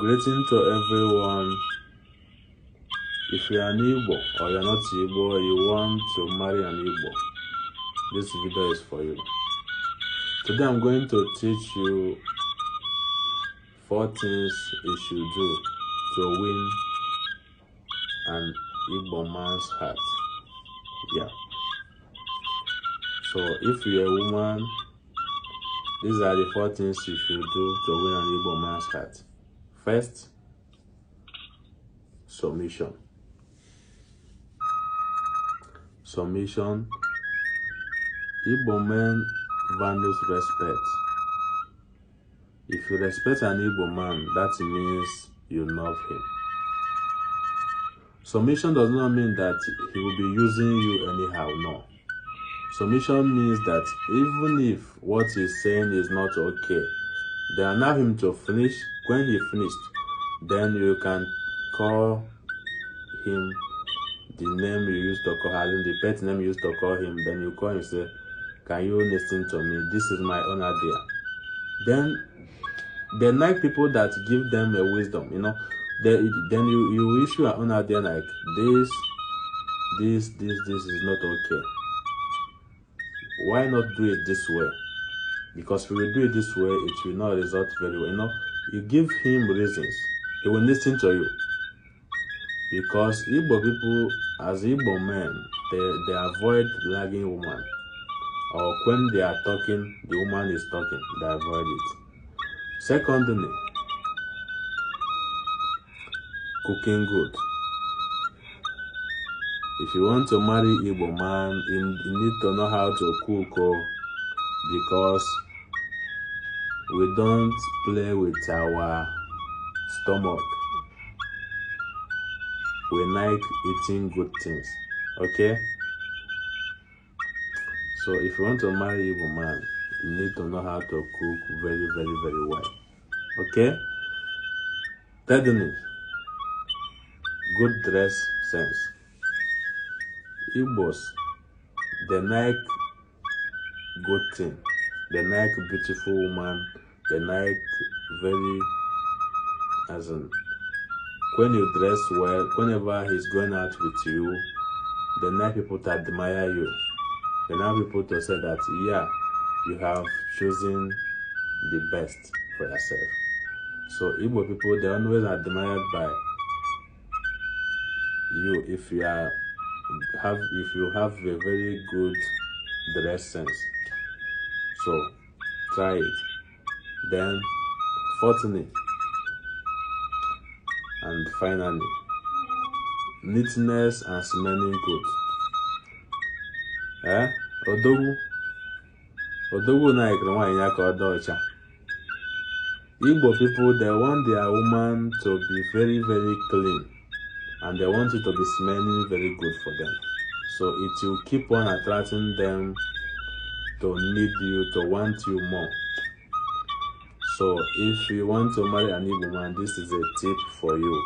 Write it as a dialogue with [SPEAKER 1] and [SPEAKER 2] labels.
[SPEAKER 1] Greeting to everyone. If you are an Igbo or you're not Igbo, you want to marry an Igbo, this video is for you. Today I'm going to teach you 4 things you should do to win an Igbo man's heart. Yeah. So if you're a woman, these are the 4 things you should do to win an Igbo man's heart. First, submission. Submission. Igbo men values respect. If you respect an Igbo man, that means you love him. Submission does not mean that he will be using you anyhow, no. Submission means that even if what he's saying is not okay, then allow him to finish. When he finished, then you can call him the name you used to call him, the pet name you used to call him. Then you call him and say, can you listen to me? This is my own idea. Then they like people that give them a wisdom, you know. Then you issue an own idea like this is not okay. Why not do it this way? Because if we do it this way, it will not result very well. You know, you give him reasons, he will listen to you. Because Igbo people, as Igbo men, they avoid lagging woman. Or when they are talking, the woman is talking, they avoid it. Secondly, cooking good. If you want to marry Igbo man, you need to know how to cook, because we don't play with our stomach. We like eating good things, okay? So if you want to marry Igbo man, you need to know how to cook very, very, very well, okay? Thirdly, good dress sense. Igbos, they like good thing. They like beautiful woman. They like very, as in, when you dress well, whenever he's going out with you, they like people to admire you. They like people to say that, yeah, you have chosen the best for yourself. So Igbo people, they're always admired by you if you have a very good dress sense. So try it. Then fourthly and finally, neatness and smelling good. Odogu na ikranwanya ka odocha. Igbo people, they want their woman to be very, very clean, and they want it to be smelling very good for them. So it will keep on attracting them to need you, to want you more. So if you want to marry an Igbo man, this is a tip for you.